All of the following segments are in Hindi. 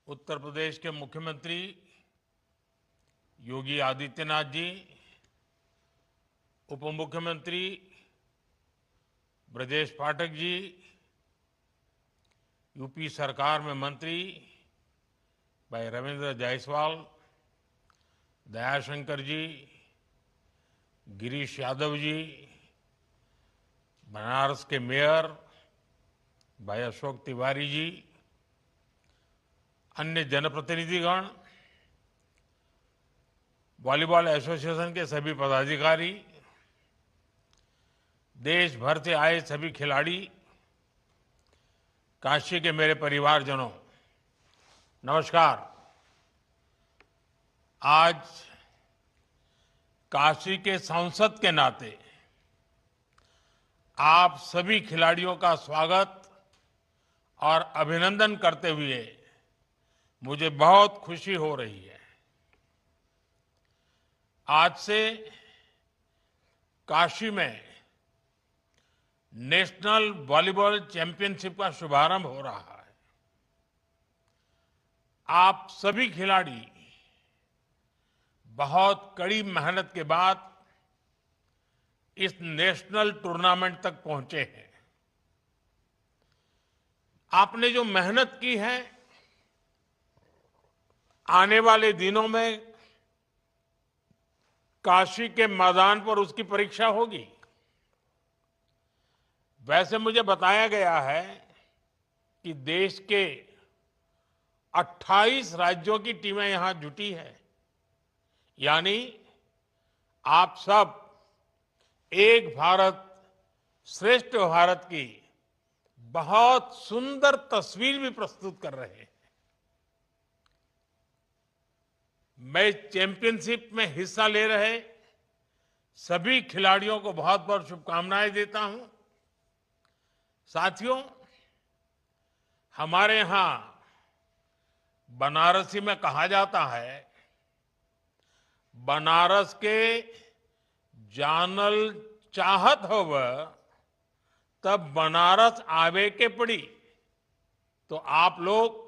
उत्तर प्रदेश के मुख्यमंत्री योगी आदित्यनाथ जी, उप मुख्यमंत्री ब्रजेश पाठक जी, यूपी सरकार में मंत्री भाई रविंद्र जायसवाल, दयाशंकर जी, गिरीश यादव जी, बनारस के मेयर भाई अशोक तिवारी जी, अन्य जनप्रतिनिधिगण, वॉलीबॉल एसोसिएशन के सभी पदाधिकारी, देश भर से आए सभी खिलाड़ी, काशी के मेरे परिवारजनों, नमस्कार। आज काशी के सांसद के नाते आप सभी खिलाड़ियों का स्वागत और अभिनंदन करते हुए मुझे बहुत खुशी हो रही है। आज से काशी में नेशनल वॉलीबॉल चैंपियनशिप का शुभारंभ हो रहा है। आप सभी खिलाड़ी बहुत कड़ी मेहनत के बाद इस नेशनल टूर्नामेंट तक पहुंचे हैं। आपने जो मेहनत की है, आने वाले दिनों में काशी के मैदान पर उसकी परीक्षा होगी। वैसे मुझे बताया गया है कि देश के 28 राज्यों की टीमें यहां जुटी है, यानी आप सब एक भारत श्रेष्ठ भारत की बहुत सुंदर तस्वीर भी प्रस्तुत कर रहे हैं। मैं चैंपियनशिप में हिस्सा ले रहे सभी खिलाड़ियों को बहुत बहुत शुभकामनाएं देता हूं। साथियों, हमारे यहां बनारसी में कहा जाता है, बनारस के जानल चाहत होव तब बनारस आवे के पड़ी। तो आप लोग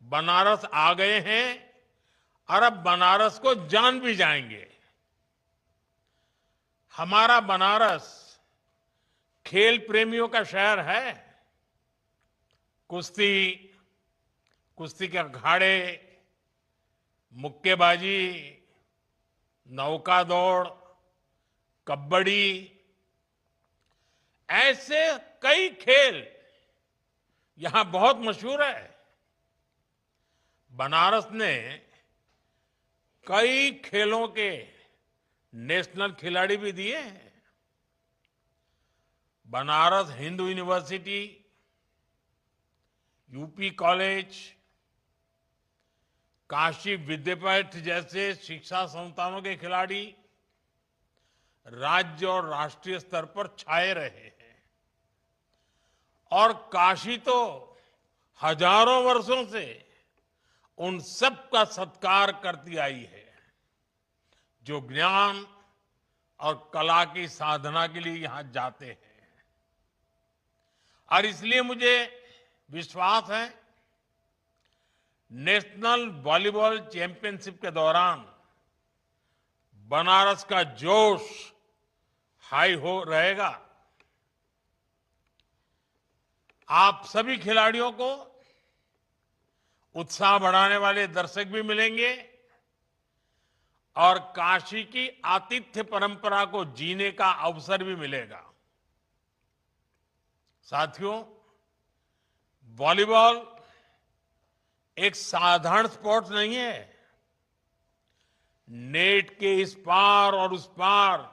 बनारस आ गए हैं और अब बनारस को जान भी जाएंगे। हमारा बनारस खेल प्रेमियों का शहर है। कुश्ती, कुश्ती के अखाड़े, मुक्केबाजी, नौका दौड़, कबड्डी, ऐसे कई खेल यहां बहुत मशहूर है। बनारस ने कई खेलों के नेशनल खिलाड़ी भी दिए हैं। Banaras Hindu university, UP college, Kashi Vidyapith जैसे शिक्षा संस्थानों के खिलाड़ी राज्य और राष्ट्रीय स्तर पर छाए रहे हैं। और काशी तो हजारों वर्षों से उन सब का सत्कार करती आई है जो ज्ञान और कला की साधना के लिए यहां जाते हैं। और इसलिए मुझे विश्वास है, नेशनल वॉलीबॉल चैंपियनशिप के दौरान बनारस का जोश हाई हो रहेगा। आप सभी खिलाड़ियों को उत्साह बढ़ाने वाले दर्शक भी मिलेंगे और काशी की आतिथ्य परंपरा को जीने का अवसर भी मिलेगा। साथियों, वॉलीबॉल एक साधारण स्पोर्ट्स नहीं है। नेट के इस पार और उस पार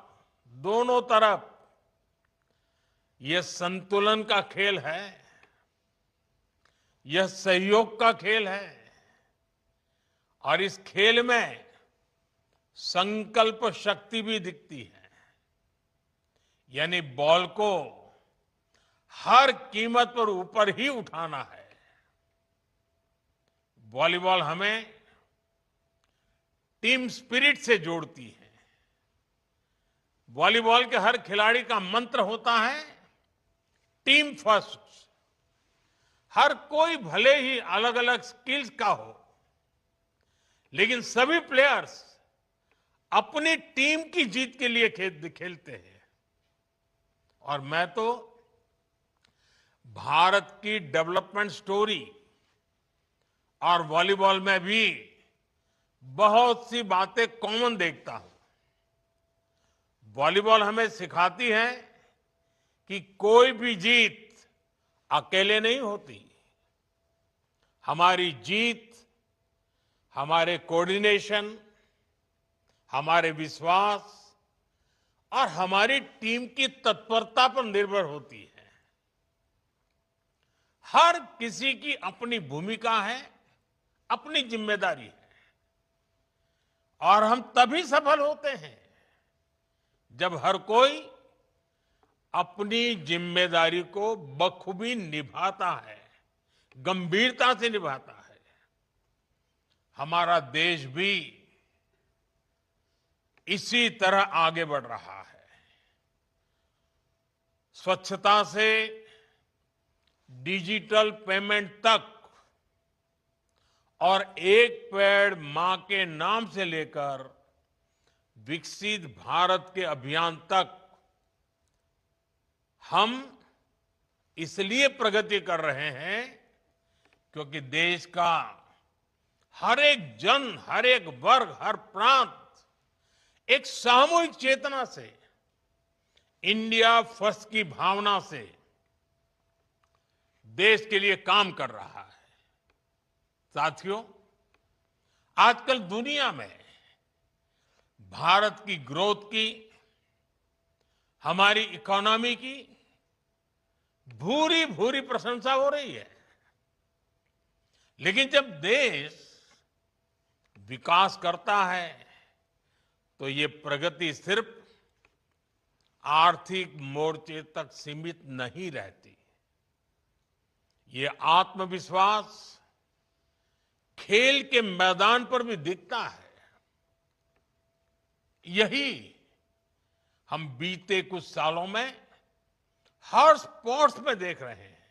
दोनों तरफ यह संतुलन का खेल है, यह सहयोग का खेल है और इस खेल में संकल्प शक्ति भी दिखती है। यानी बॉल को हर कीमत पर ऊपर ही उठाना है। वॉलीबॉल हमें टीम स्पिरिट से जोड़ती है। वॉलीबॉल के हर खिलाड़ी का मंत्र होता है टीम फर्स्ट। हर कोई भले ही अलग अलग स्किल्स का हो, लेकिन सभी प्लेयर्स अपनी टीम की जीत के लिए खेलते हैं। और मैं तो भारत की डेवलपमेंट स्टोरी और वॉलीबॉल में भी बहुत सी बातें कॉमन देखता हूं। वॉलीबॉल हमें सिखाती है कि कोई भी जीत अकेले नहीं होती। हमारी जीत हमारे कोऑर्डिनेशन, हमारे विश्वास और हमारी टीम की तत्परता पर निर्भर होती है। हर किसी की अपनी भूमिका है, अपनी जिम्मेदारी है, और हम तभी सफल होते हैं जब हर कोई अपनी जिम्मेदारी को बखूबी निभाता है, गंभीरता से निभाता है। हमारा देश भी इसी तरह आगे बढ़ रहा है। स्वच्छता से डिजिटल पेमेंट तक और एक पेड़ मां के नाम से लेकर विकसित भारत के अभियान तक हम इसलिए प्रगति कर रहे हैं क्योंकि देश का हर एक जन, हर एक वर्ग, हर प्रांत एक सामूहिक चेतना से, इंडिया फर्स्ट की भावना से देश के लिए काम कर रहा है। साथियों, आजकल दुनिया में भारत की ग्रोथ की, हमारी इकोनॉमी की भूरी भूरी प्रशंसा हो रही है। लेकिन जब देश विकास करता है तो ये प्रगति सिर्फ आर्थिक मोर्चे तक सीमित नहीं रहती। ये आत्मविश्वास खेल के मैदान पर भी दिखता है। यही हम बीते कुछ सालों में हर स्पोर्ट्स में देख रहे हैं।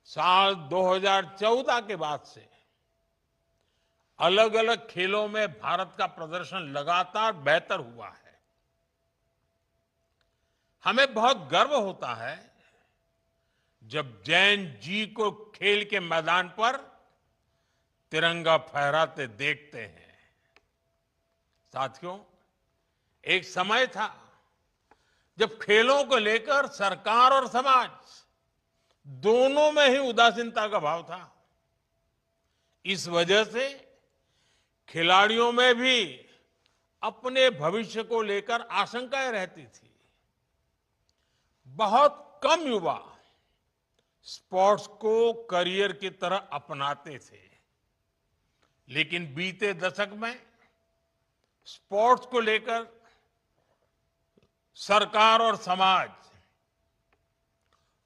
साल 2014 के बाद से अलग अलग खेलों में भारत का प्रदर्शन लगातार बेहतर हुआ है। हमें बहुत गर्व होता है जब जैन जी को खेल के मैदान पर तिरंगा फहराते देखते हैं। साथियों, एक समय था जब खेलों को लेकर सरकार और समाज दोनों में ही उदासीनता का भाव था। इस वजह से खिलाड़ियों में भी अपने भविष्य को लेकर आशंकाएं रहती थी। बहुत कम युवा स्पोर्ट्स को करियर की तरह अपनाते थे। लेकिन बीते दशक में स्पोर्ट्स को लेकर सरकार और समाज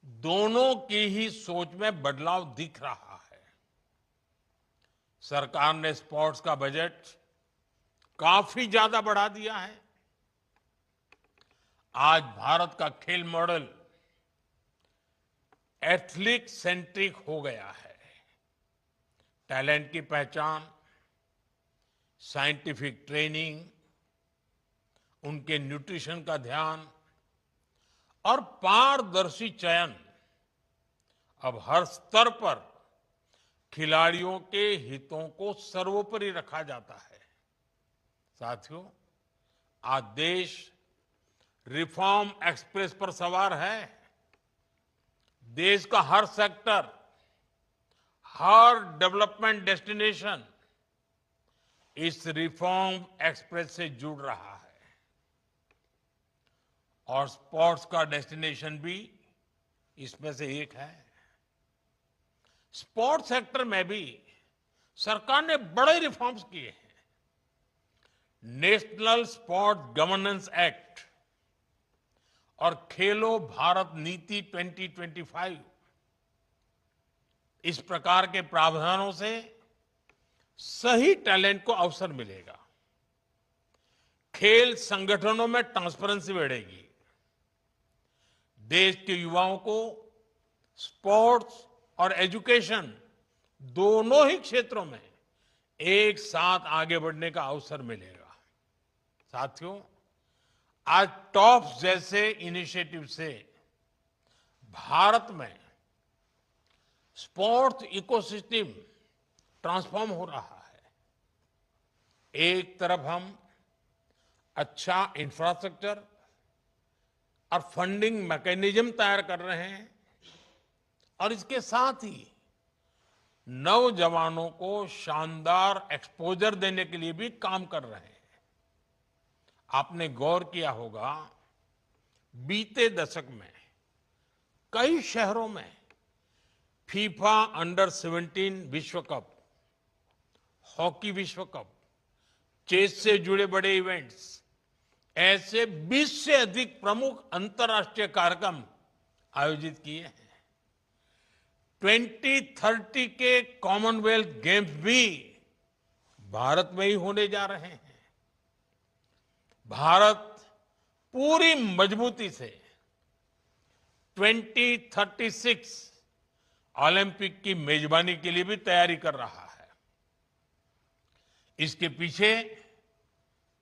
दोनों की ही सोच में बदलाव दिख रहा है। सरकार ने स्पोर्ट्स का बजट काफी ज्यादा बढ़ा दिया है। आज भारत का खेल मॉडल एथलीट सेंट्रिक हो गया है। टैलेंट की पहचान, साइंटिफिक ट्रेनिंग, उनके न्यूट्रिशन का ध्यान और पारदर्शी चयन अब हर स्तर पर खिलाड़ियों के हितों को सर्वोपरि रखा जाता है। साथियों, आज देश रिफॉर्म एक्सप्रेस पर सवार है। देश का हर सेक्टर, हर डेवलपमेंट डेस्टिनेशन इस रिफॉर्म एक्सप्रेस से जुड़ रहा है। और स्पोर्ट्स का डेस्टिनेशन भी इसमें से एक है। स्पोर्ट्स सेक्टर में भी सरकार ने बड़े रिफॉर्म्स किए हैं। नेशनल स्पोर्ट्स गवर्नेंस एक्ट और खेलो भारत नीति 2025, इस प्रकार के प्रावधानों से सही टैलेंट को अवसर मिलेगा। खेल संगठनों में ट्रांसपेरेंसी बढ़ेगी। देश के युवाओं को स्पोर्ट्स और एजुकेशन दोनों ही क्षेत्रों में एक साथ आगे बढ़ने का अवसर मिलेगा। साथियों, आज टॉप्स जैसे इनिशिएटिव से भारत में स्पोर्ट्स इकोसिस्टम ट्रांसफॉर्म हो रहा है। एक तरफ हम अच्छा इंफ्रास्ट्रक्चर और फंडिंग मैकेनिज्म तैयार कर रहे हैं और इसके साथ ही नौजवानों को शानदार एक्सपोजर देने के लिए भी काम कर रहे हैं। आपने गौर किया होगा, बीते दशक में कई शहरों में फीफा अंडर 17 विश्व कप, हॉकी विश्व कप, चेस से जुड़े बड़े इवेंट्स, ऐसे 20 से अधिक प्रमुख अंतर्राष्ट्रीय कार्यक्रम आयोजित किए हैं। 2030 के कॉमनवेल्थ गेम्स भी भारत में ही होने जा रहे हैं। भारत पूरी मजबूती से 2036 ओलंपिक की मेजबानी के लिए भी तैयारी कर रहा है। इसके पीछे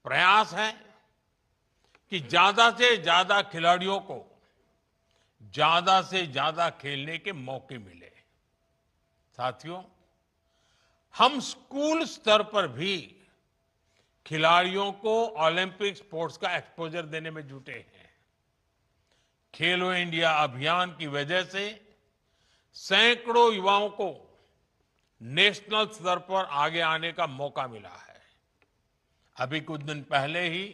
प्रयास है कि ज्यादा से ज्यादा खिलाड़ियों को ज्यादा से ज्यादा खेलने के मौके मिले। साथियों, हम स्कूल स्तर पर भी खिलाड़ियों को ओलंपिक स्पोर्ट्स का एक्सपोजर देने में जुटे हैं। खेलो इंडिया अभियान की वजह से सैकड़ों युवाओं को नेशनल स्तर पर आगे आने का मौका मिला है। अभी कुछ दिन पहले ही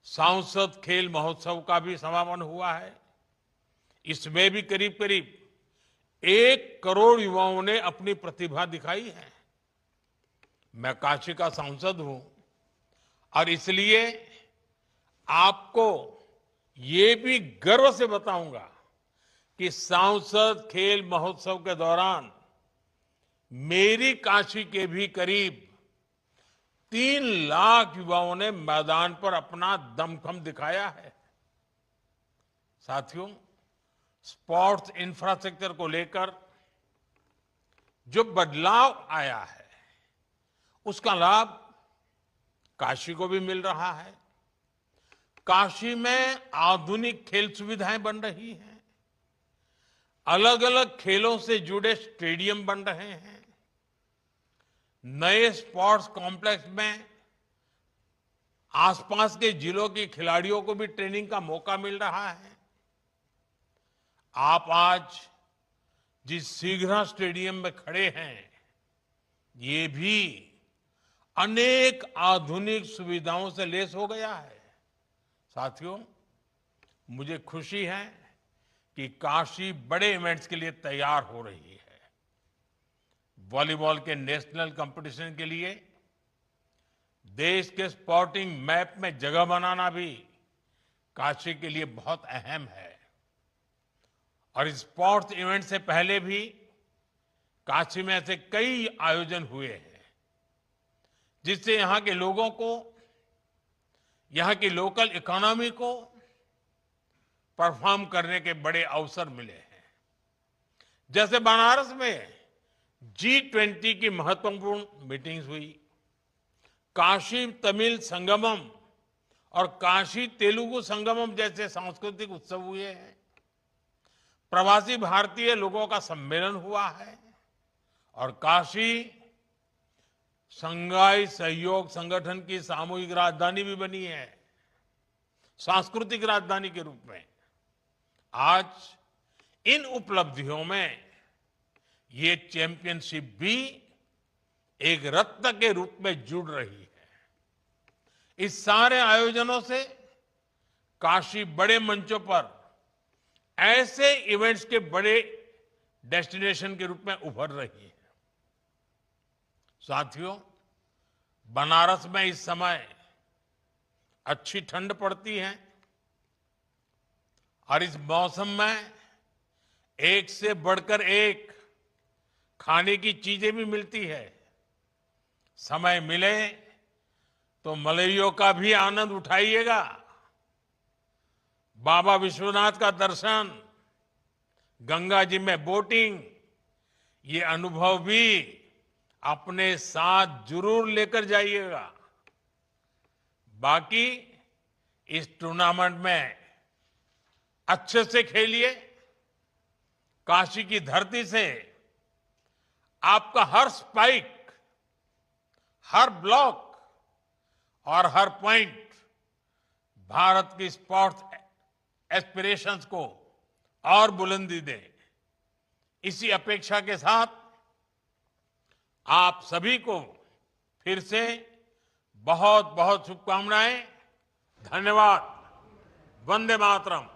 सांसद खेल महोत्सव का भी समापन हुआ है। इसमें भी करीब करीब 1 करोड़ युवाओं ने अपनी प्रतिभा दिखाई है। मैं काशी का सांसद हूं और इसलिए आपको ये भी गर्व से बताऊंगा कि सांसद खेल महोत्सव के दौरान मेरी काशी के भी करीब 3 लाख युवाओं ने मैदान पर अपना दमखम दिखाया है। साथियों, स्पोर्ट्स इंफ्रास्ट्रक्चर को लेकर जो बदलाव आया है, उसका लाभ काशी को भी मिल रहा है। काशी में आधुनिक खेल सुविधाएं बन रही हैं, अलग अलग खेलों से जुड़े स्टेडियम बन रहे हैं, नए स्पोर्ट्स कॉम्प्लेक्स में आसपास के जिलों के खिलाड़ियों को भी ट्रेनिंग का मौका मिल रहा है। आप आज जिस सीघ्रा स्टेडियम में खड़े हैं, ये भी अनेक आधुनिक सुविधाओं से लैस हो गया है। साथियों, मुझे खुशी है कि काशी बड़े इवेंट्स के लिए तैयार हो रही है। वॉलीबॉल के नेशनल कंपटीशन के लिए देश के स्पोर्टिंग मैप में जगह बनाना भी काशी के लिए बहुत अहम है। और इस स्पोर्ट्स इवेंट से पहले भी काशी में ऐसे कई आयोजन हुए हैं जिससे यहां के लोगों को, यहां की लोकल इकोनॉमी को परफॉर्म करने के बड़े अवसर मिले हैं। जैसे बनारस में G20 की महत्वपूर्ण मीटिंग्स हुई, काशी तमिल संगमम और काशी तेलुगु संगमम जैसे सांस्कृतिक उत्सव हुए हैं, प्रवासी भारतीय लोगों का सम्मेलन हुआ है और काशी शंघाई सहयोग संगठन की सामूहिक राजधानी भी बनी है, सांस्कृतिक राजधानी के रूप में। आज इन उपलब्धियों में ये चैंपियनशिप भी एक रत्न के रूप में जुड़ रही है। इस सारे आयोजनों से काशी बड़े मंचों पर ऐसे इवेंट्स के बड़े डेस्टिनेशन के रूप में उभर रही है। साथियों, बनारस में इस समय अच्छी ठंड पड़ती है और इस मौसम में एक से बढ़कर एक खाने की चीजें भी मिलती है। समय मिले तो मलइयों का भी आनंद उठाइएगा। बाबा विश्वनाथ का दर्शन, गंगा जी में बोटिंग, ये अनुभव भी अपने साथ जरूर लेकर जाइएगा। बाकी इस टूर्नामेंट में अच्छे से खेलिए। काशी की धरती से आपका हर स्पाइक, हर ब्लॉक और हर पॉइंट भारत की स्पोर्ट्स एस्पिरेशंस को और बुलंदी दे। इसी अपेक्षा के साथ आप सभी को फिर से बहुत बहुत शुभकामनाएं। धन्यवाद। वंदे मातरम।